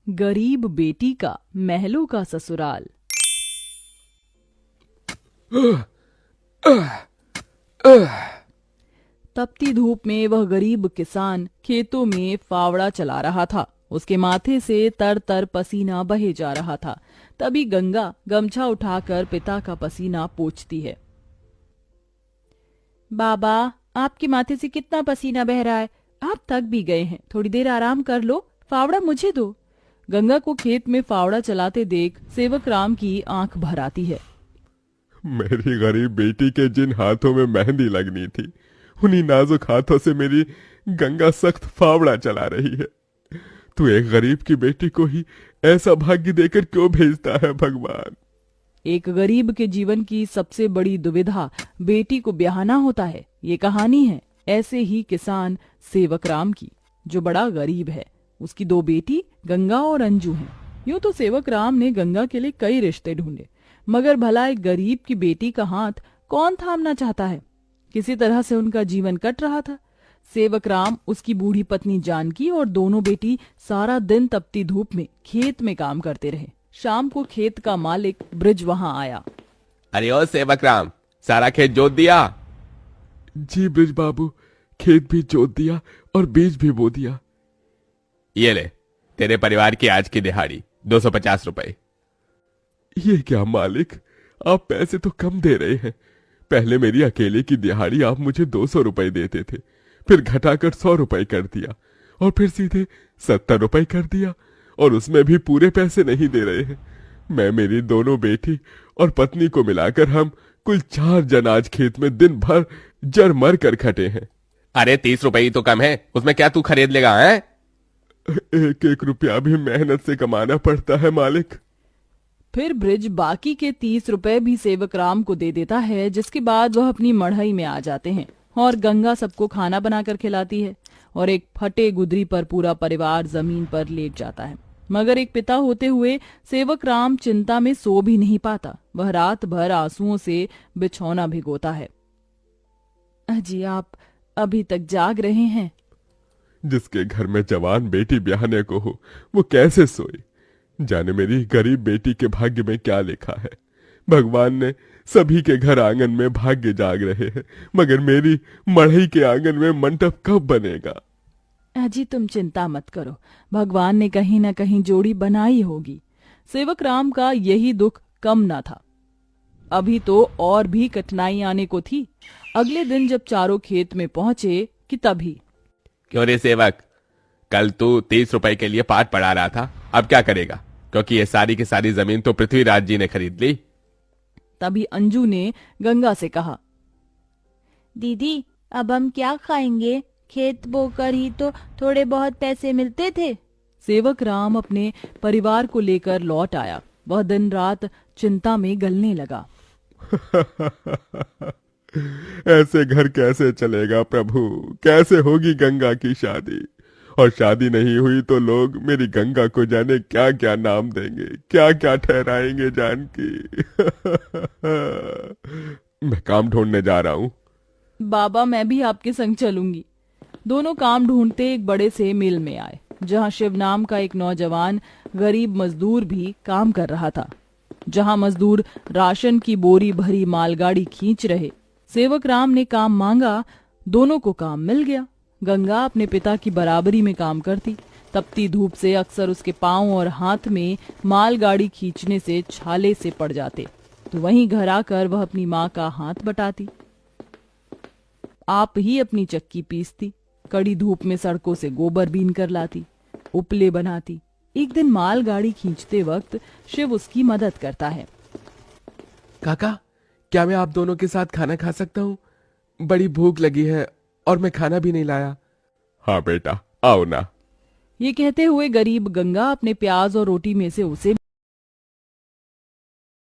गरीब बेटी का महलों का ससुराल। तपती धूप में वह गरीब किसान खेतों में फावड़ा चला रहा था। उसके माथे से तर तर पसीना बहे जा रहा था। तभी गंगा गमछा उठाकर पिता का पसीना पोंछती है। बाबा, आपके माथे से कितना पसीना बह रहा है। आप थक भी गए हैं, थोड़ी देर आराम कर लो। फावड़ा मुझे दो। गंगा को खेत में फावड़ा चलाते देख सेवक राम की आंख भर आती है। मेरी गरीब बेटी के जिन हाथों में मेहंदी लगनी थी, उन्हीं नाजुक हाथों से मेरी गंगा सख्त फावड़ा चला रही है। तू एक गरीब की बेटी को ही ऐसा भाग्य देकर क्यों भेजता है भगवान? एक गरीब के जीवन की सबसे बड़ी दुविधा बेटी को ब्याहना होता है। ये कहानी है ऐसे ही किसान सेवक राम की, जो बड़ा गरीब है। उसकी दो बेटी गंगा और अंजू हैं। यूं तो सेवक राम ने गंगा के लिए कई रिश्ते ढूंढे, मगर भला एक गरीब की बेटी का हाथ कौन थामना चाहता है। किसी तरह से उनका जीवन कट रहा था। सेवक राम, उसकी बूढ़ी पत्नी जानकी और दोनों बेटी सारा दिन तपती धूप में खेत में काम करते रहे। शाम को खेत का मालिक ब्रिज वहां आया। अरे ओ सेवक राम, सारा खेत जोत दिया? जी ब्रिज बाबू, खेत भी जोत दिया और बीज भी बो दिया। ये ले, तेरे परिवार की आज की दिहाड़ी 250 रुपए। ये क्या मालिक, आप पैसे तो कम दे रहे हैं। पहले मेरी अकेले की दिहाड़ी आप मुझे 200 रुपए देते थे, फिर घटाकर 100 रुपए कर दिया और फिर सीधे 70 रुपए कर दिया, और उसमें भी पूरे पैसे नहीं दे रहे हैं। मैं, मेरी दोनों बेटी और पत्नी को मिलाकर हम कुल 4 जन आज खेत में दिन भर जर मर कर खटे हैं। अरे 30 रुपए ही तो कम है, उसमें क्या तू खरीद लेगा? है एक एक रुपया भी मेहनत से कमाना पड़ता है मालिक। फिर ब्रिज बाकी के 30 रुपए भी सेवक राम को दे देता है, जिसके बाद वह अपनी मढ़ई में आ जाते हैं और गंगा सबको खाना बनाकर खिलाती है और एक फटे गुदरी पर पूरा परिवार जमीन पर लेट जाता है। मगर एक पिता होते हुए सेवक राम चिंता में सो भी नहीं पाता। वह रात भर आंसुओं से बिछौना भिगोता है। अजी, आप अभी तक जाग रहे हैं? जिसके घर में जवान बेटी ब्याहने को हो, वो कैसे सोए? जाने मेरी गरीब बेटी के भाग्य में क्या लिखा है। भगवान ने सभी के घर आंगन में भाग्य जाग रहे हैं, मगर मेरी मढ़ई के आंगन में मंडप कब बनेगा? अजी, तुम चिंता मत करो, भगवान ने कहीं न कहीं जोड़ी बनाई होगी। सेवक राम का यही दुख कम न था। अभी तो और भी कठिनाई आने को थी। अगले दिन जब चारों खेत में पहुंचे कि तभी। क्यों रे सेवक, कल तू 30 रुपए के लिए पाठ पढ़ा रहा था, अब क्या करेगा? क्योंकि ये सारी की सारी जमीन तो पृथ्वीराज जी ने खरीद ली। तभी अंजू ने गंगा से कहा, दीदी, अब हम क्या खाएंगे? खेत बोकर ही तो थोड़े बहुत पैसे मिलते थे। सेवक राम अपने परिवार को लेकर लौट आया। वह दिन रात चिंता में गलने लगा। ऐसे घर कैसे चलेगा प्रभु? कैसे होगी गंगा की शादी? और शादी नहीं हुई तो लोग मेरी गंगा को जाने क्या क्या नाम देंगे, क्या क्या ठहराएंगे जानकी। मैं काम ढूंढने जा रहा हूँ। बाबा, मैं भी आपके संग चलूंगी। दोनों काम ढूंढते एक बड़े से मिल में आए, जहां शिव नाम का एक नौजवान गरीब मजदूर भी काम कर रहा था। जहां मजदूर राशन की बोरी भरी मालगाड़ी खींच रहे। सेवक राम ने काम मांगा, दोनों को काम मिल गया। गंगा अपने पिता की बराबरी में काम करती। तपती धूप से अक्सर उसके पांव और हाथ में मालगाड़ी खींचने से छाले से पड़ जाते, तो वहीं घर आकर वह अपनी माँ का हाथ बटाती। आप ही अपनी चक्की पीसती, कड़ी धूप में सड़कों से गोबर बीन कर लाती, उपले बनाती। एक दिन मालगाड़ी खींचते वक्त शिव उसकी मदद करता है। काका, क्या मैं आप दोनों के साथ खाना खा सकता हूँ? बड़ी भूख लगी है और मैं खाना भी नहीं लाया। हाँ बेटा, आओ ना। ये कहते हुए गरीब गंगा अपने प्याज और रोटी में से उसे